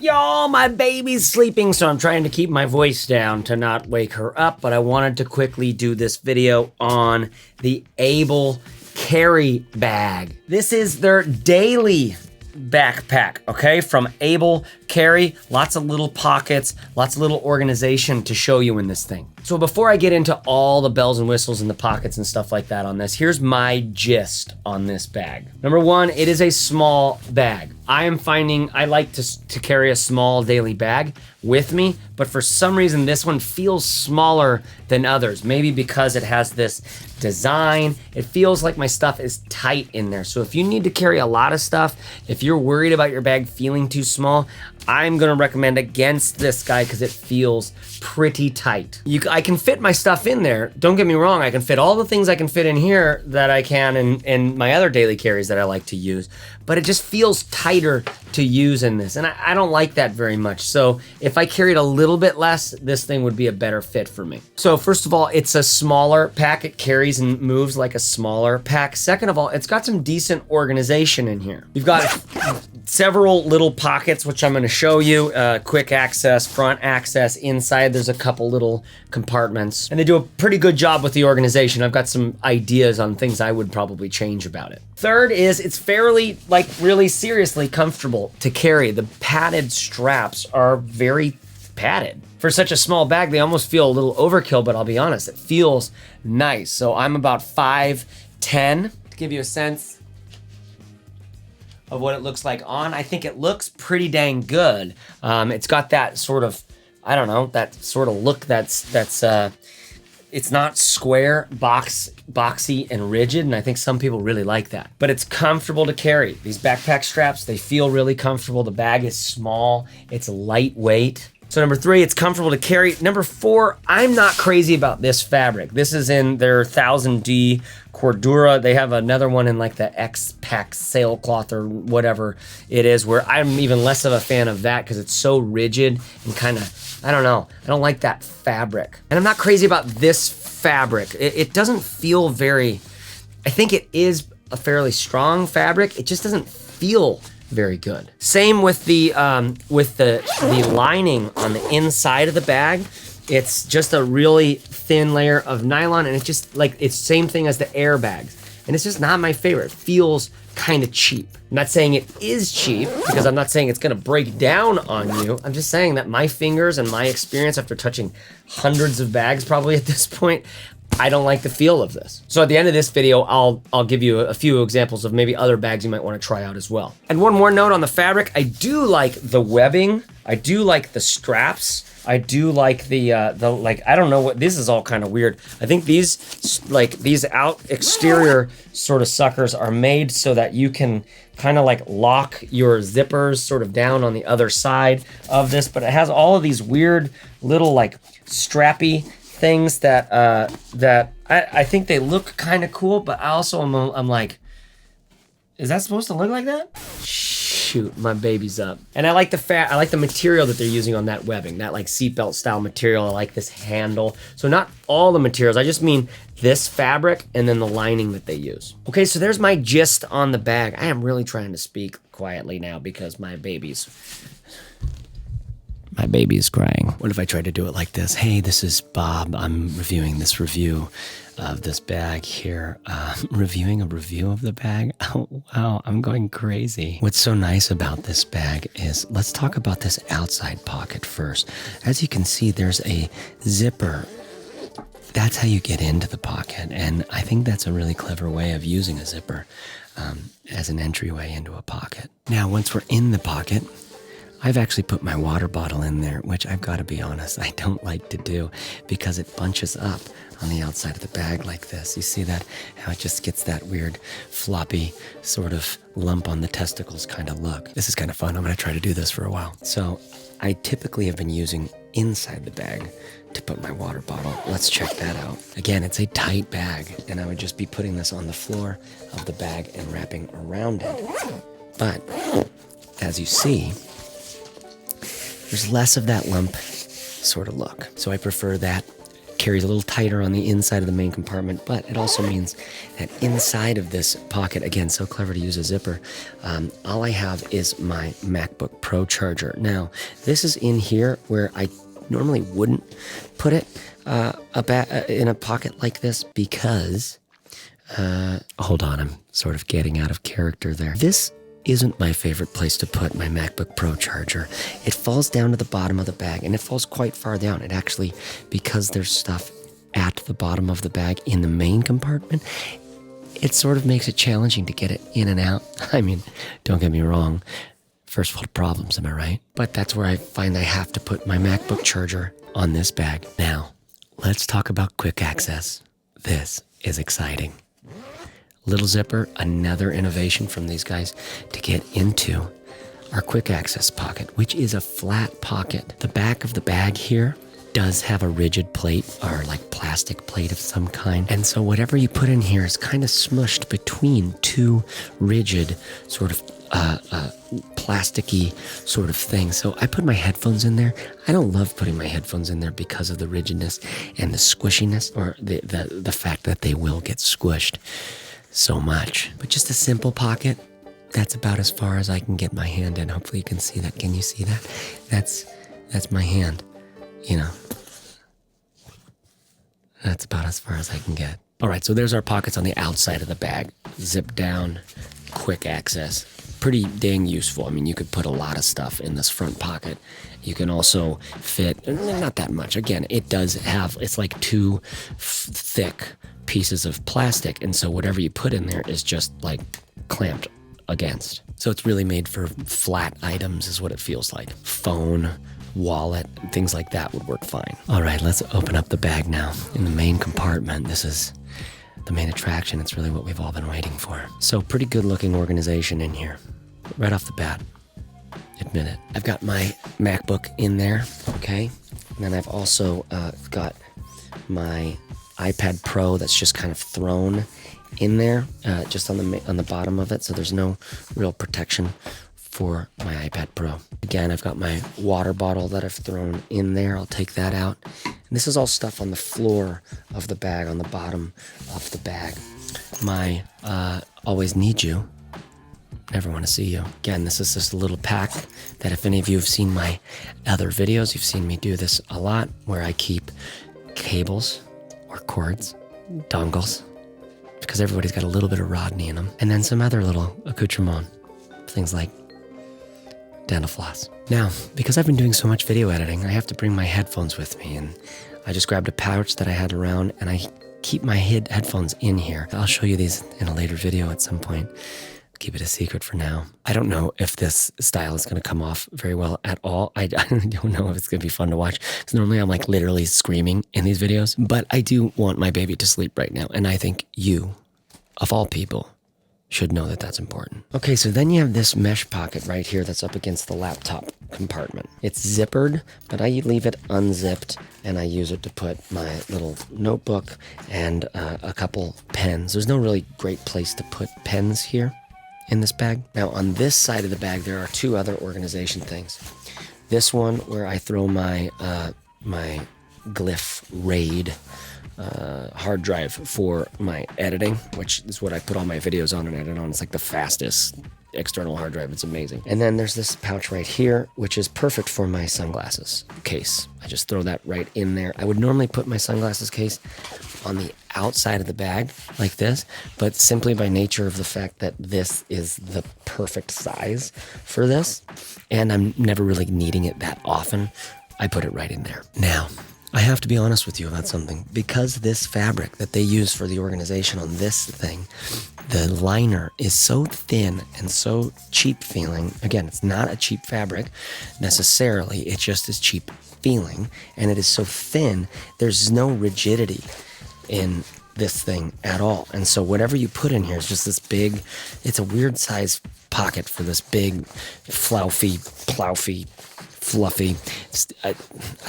y'all? My baby's sleeping, so I'm trying to keep my voice down to not wake her up, but I wanted to quickly do this video on the Able Carry Bag. This is their daily backpack, okay, from Able Carry. Lots of little pockets, lots of little organization to show you in this thing. So before I get into all the bells and whistles and the pockets and stuff like that on this, here's my gist on this bag. Number one, it is a small bag. I am finding I like to carry a small daily bag with me, but for some reason this one feels smaller than others. Maybe because it has this design. It feels like my stuff is tight in there. So if you need to carry a lot of stuff, if you're worried about your bag feeling too small, I'm gonna recommend against this guy because it feels pretty tight. I can fit my stuff in there. Don't get me wrong, I can fit all the things I can fit in here that I can in my other daily carries that I like to use, but it just feels tighter to use in this, and I don't like that very much. So if I carried a little bit less, this thing would be a better fit for me. So first of all, it's a smaller pack. It carries and moves like a smaller pack. Second of all, it's got some decent organization in here. You've got several little pockets, which I'm gonna show you. Quick access, front access, inside there's a couple little compartments, and they do a pretty good job with the organization. I've got some ideas on things I would probably change about it. Third is it's fairly, like, really seriously comfortable to carry. The padded straps are very padded. For such a small bag, they almost feel a little overkill, but I'll be honest, it feels nice. So I'm about 5'10", to give you a sense of what it looks like on. I think it looks pretty dang good. It's got that sort of, I don't know, that sort of look that's it's not square, boxy, and rigid, and I think some people really like that. But it's comfortable to carry. These backpack straps, they feel really comfortable. The bag is small, it's lightweight. So number three, it's comfortable to carry. Number four, I'm not crazy about this fabric. This is in their 1000D Cordura. They have another one in like the X-Pack sailcloth or whatever it is, where I'm even less of a fan of that because it's so rigid and kind of, I don't know, I don't like that fabric. And I'm not crazy about this fabric. It doesn't feel very, I think it is a fairly strong fabric. It just doesn't feel very good. Same with the lining on the inside of the bag. It's just a really thin layer of nylon, and it's just like, it's same thing as the airbags. And it's just not my favorite. It feels kind of cheap. I'm not saying it is cheap, because I'm not saying it's gonna break down on you. I'm just saying that my fingers and my experience after touching hundreds of bags probably at this point, I don't like the feel of this. So at the end of this video, I'll give you a few examples of maybe other bags you might want to try out as well. And one more note on the fabric, I do like the webbing. I do like the straps. I do like the like, I don't know what, this is all kind of weird. I think these out exterior sort of suckers are made so that you can kind of like lock your zippers sort of down on the other side of this, but it has all of these weird little like strappy things that I think they look kind of cool, but I also I'm like, is that supposed to look like that? Shoot, my baby's up. And I like the material that they're using on that webbing, that like seatbelt style material. I like this handle. So not all the materials, I just mean this fabric and then the lining that they use. Okay, so there's my gist on the bag. I am really trying to speak quietly now because my baby's crying. What if I try to do it like this? Hey, this is Bob. I'm reviewing this review of this bag here. Reviewing a review of the bag? Oh, wow, I'm going crazy. What's so nice about this bag is, let's talk about this outside pocket first. As you can see, there's a zipper. That's how you get into the pocket, and I think that's a really clever way of using a zipper as an entryway into a pocket. Now, once we're in the pocket, I've actually put my water bottle in there, which I've got to be honest, I don't like to do because it bunches up on the outside of the bag like this. You see that? How it just gets that weird floppy sort of lump on the testicles kind of look. This is kind of fun. I'm going to try to do this for a while. So I typically have been using inside the bag to put my water bottle. Let's check that out. Again, it's a tight bag, and I would just be putting this on the floor of the bag and wrapping around it. But as you see, there's less of that lump sort of look. So I prefer that carries a little tighter on the inside of the main compartment, but it also means that inside of this pocket, again, so clever to use a zipper, all I have is my MacBook Pro charger. Now, this is in here where I normally wouldn't put it in a pocket like this because, hold on, I'm sort of getting out of character there. This isn't my favorite place to put my MacBook Pro charger. It falls down to the bottom of the bag, and it falls quite far down. It actually, because there's stuff at the bottom of the bag in the main compartment, it sort of makes it challenging to get it in and out. I mean, don't get me wrong, first world problems, am I right? But that's where I find I have to put my MacBook charger on this bag. Now, let's talk about quick access. This is exciting. Little zipper, another innovation from these guys to get into our quick access pocket, which is a flat pocket. The back of the bag here does have a rigid plate or like plastic plate of some kind. And so whatever you put in here is kind of smushed between two rigid sort of plasticky sort of things. So I put my headphones in there. I don't love putting my headphones in there because of the rigidness and the squishiness, or the fact that they will get squished so much. But just a simple pocket, that's about as far as I can get my hand in. Hopefully you can see that. Can you see that? That's my hand, you know. That's about as far as I can get. All right, so there's our pockets on the outside of the bag. Zip down, quick access. Pretty dang useful. I mean, you could put a lot of stuff in this front pocket. You can also fit, not that much. Again, it does have, it's like two thick pieces of plastic, and so whatever you put in there is just like clamped against. So it's really made for flat items is what it feels like. Phone, wallet, things like that would work fine. All right, let's open up the bag now. In the main compartment, this is the main attraction. It's really what we've all been waiting for. So pretty good looking organization in here, right off the bat. Admit it. I've got my MacBook in there, okay? And then I've also got my iPad Pro that's just kind of thrown in there, just on the bottom of it, so there's no real protection for my iPad Pro. Again, I've got my water bottle that I've thrown in there. I'll take that out. And this is all stuff on the floor of the bag, on the bottom of the bag. My always need you, never want to see you. Again, this is just a little pack that if any of you have seen my other videos, you've seen me do this a lot, where I keep cables or cords, dongles, because everybody's got a little bit of Rodney in them, and then some other little accoutrement, things like dental floss. Now, because I've been doing so much video editing, I have to bring my headphones with me, and I just grabbed a pouch that I had around, and I keep my headphones in here. I'll show you these in a later video at some point. Keep it a secret for now. I don't know if this style is going to come off very well at all. I don't know if it's going to be fun to watch, because normally I'm like literally screaming in these videos, but I do want my baby to sleep right now, and I think you, of all people, should know that that's important. Okay, so then you have this mesh pocket right here that's up against the laptop compartment. It's zippered, but I leave it unzipped, and I use it to put my little notebook and a couple pens. There's no really great place to put pens here in this bag. Now on this side of the bag, there are two other organization things. This one where I throw my my Glyph RAID hard drive for my editing, which is what I put all my videos on and edit on. It's like the fastest external hard drive. It's amazing. And then there's this pouch right here, which is perfect for my sunglasses case. I just throw that right in there. I would normally put my sunglasses case on the outside of the bag like this, but simply by nature of the fact that this is the perfect size for this, and I'm never really needing it that often, I put it right in there. Now, I have to be honest with you about something. Because this fabric that they use for the organization on this thing, the liner is so thin and so cheap feeling. Again, it's not a cheap fabric necessarily, it just is cheap feeling, and it is so thin, there's no rigidity in this thing at all. And so whatever you put in here is just this big, it's a weird size pocket for this big, fluffy, I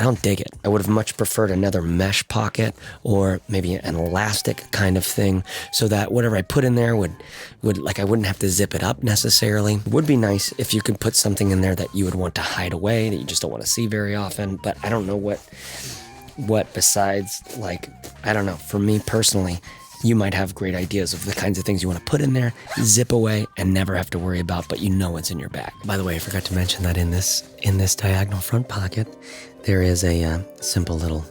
don't dig it. I would have much preferred another mesh pocket or maybe an elastic kind of thing, so that whatever I put in there would like, I wouldn't have to zip it up necessarily. It would be nice if you could put something in there that you would want to hide away, that you just don't want to see very often, but I don't know what what besides, like, I don't know, for me personally, you might have great ideas of the kinds of things you want to put in there, zip away, and never have to worry about, but you know what's in your bag. By the way, I forgot to mention that in this diagonal front pocket, there is a simple little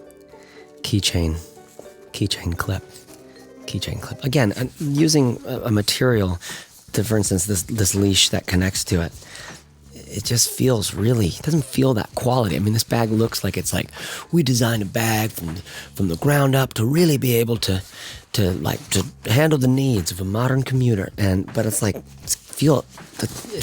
keychain clip. Again, using a material to, for instance, this leash that connects to it. It just feels it doesn't feel that quality. I mean, this bag looks like it's like, we designed a bag from the ground up to really be able to handle the needs of a modern commuter. But it's like, it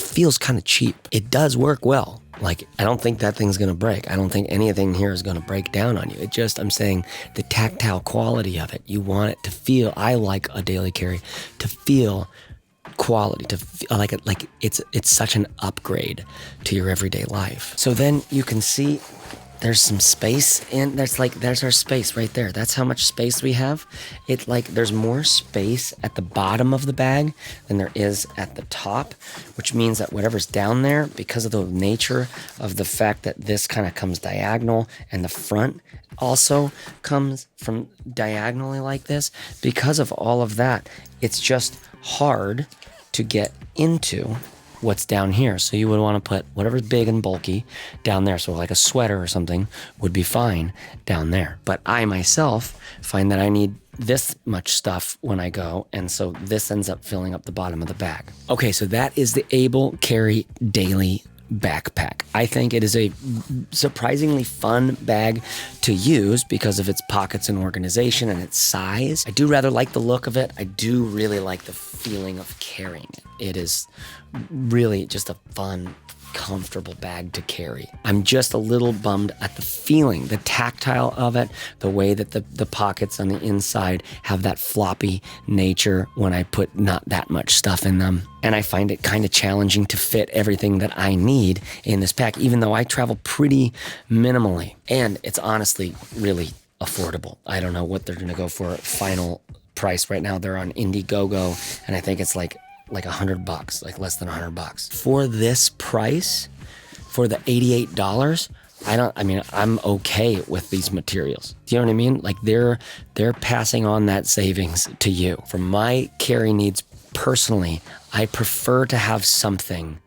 feels kind of cheap. It does work well. Like, I don't think that thing's gonna break. I don't think anything here is gonna break down on you. I'm saying the tactile quality of it. You want it to feel, I like a daily carry to feel quality, to feel like it's such an upgrade to your everyday life. So then you can see there's some space there's our space right there. That's how much space we have. There's more space at the bottom of the bag than there is at the top, which means that whatever's down there, because of the nature of the fact that this kind of comes diagonal and the front also comes from diagonally like this, because of all of that, it's just hard to get into what's down here. So you would want to put whatever's big and bulky down there. So like a sweater or something would be fine down there. But I myself find that I need this much stuff when I go, and so this ends up filling up the bottom of the bag. Okay, so that is the Able Carry Daily Backpack. I think it is a surprisingly fun bag to use because of its pockets and organization and its size. I do rather like the look of it. I do really like the feeling of carrying it. It is really just a fun, comfortable bag to carry. I'm just a little bummed at the feeling, the tactile of it, the way that the pockets on the inside have that floppy nature when I put not that much stuff in them. And I find it kind of challenging to fit everything that I need in this pack, even though I travel pretty minimally. And it's honestly really affordable. I don't know what they're gonna go for final price right now. They're on Indiegogo, and I think it's like $100, like less than $100. For this price, for the $88, I'm okay with these materials. Do you know what I mean? Like they're passing on that savings to you. For my carry needs personally, I prefer to have something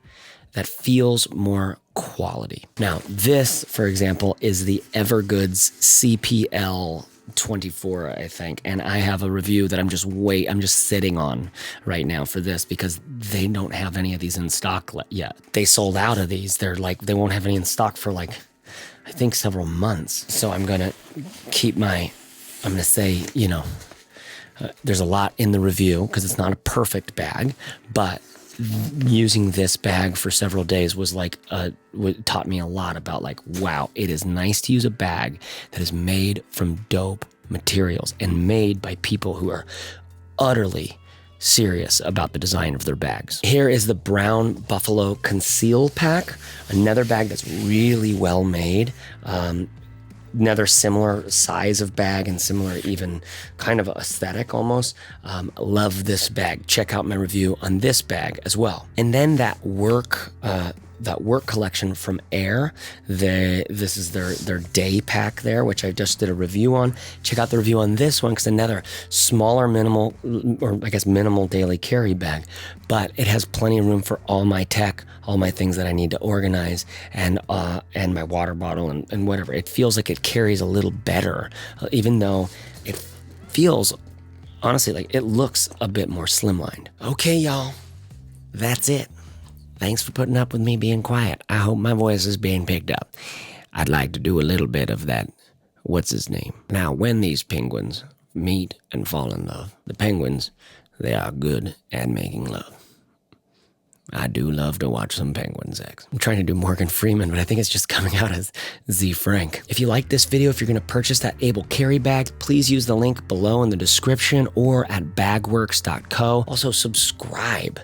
that feels more quality. Now, this, for example, is the Evergoods CPL 24, I think, and I have a review that I'm just sitting on right now for this because they don't have any of these in stock yet. They sold out of these. They won't have any in stock for I think several months. So I'm gonna say, there's a lot in the review because it's not a perfect bag, but using this bag for several days was taught me a lot about wow, it is nice to use a bag that is made from dope materials and made by people who are utterly serious about the design of their bags. Here is the Brown Buffalo Conceal Pack, another bag that's really well made. Another similar size of bag and similar even kind of aesthetic almost. Love this bag. Check out my review on this bag as well. And then that work collection from Air. This is their day pack there, which I just did a review on. Check out the review on this one because another smaller minimal daily carry bag, but it has plenty of room for all my tech, all my things that I need to organize, and my water bottle and whatever. It feels like it carries a little better, even though it feels honestly like it looks a bit more slimlined. Okay, y'all, that's it. Thanks for putting up with me being quiet. I hope my voice is being picked up. I'd like to do a little bit of that. What's his name? Now, when these penguins meet and fall in love, the penguins, they are good at making love. I do love to watch some penguin sex. I'm trying to do Morgan Freeman, but I think it's just coming out as Z Frank. If you like this video, if you're going to purchase that Able Carry bag, please use the link below in the description or at bagworks.co. Also, subscribe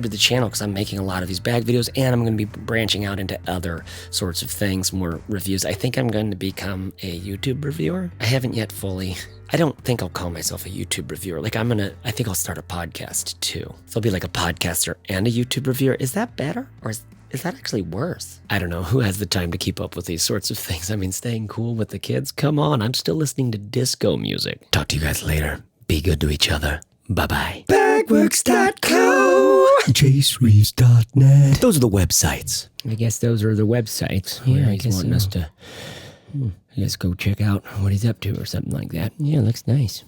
to the channel because I'm making a lot of these bag videos and I'm going to be branching out into other sorts of things, more reviews. I think I'm going to become a YouTube reviewer. I haven't yet I don't think I'll call myself a YouTube reviewer. I think I'll start a podcast too. So I'll be like a podcaster and a YouTube reviewer. Is that better? Or is that actually worse? I don't know. Who has the time to keep up with these sorts of things? I mean, staying cool with the kids? Come on, I'm still listening to disco music. Talk to you guys later. Be good to each other. Bye-bye. Bagworks.co, JaceReeves.net. Those are the websites. I guess those are the websites. Yeah, he's wanting us to, I guess, go check out what he's up to or something like that. Yeah, looks nice.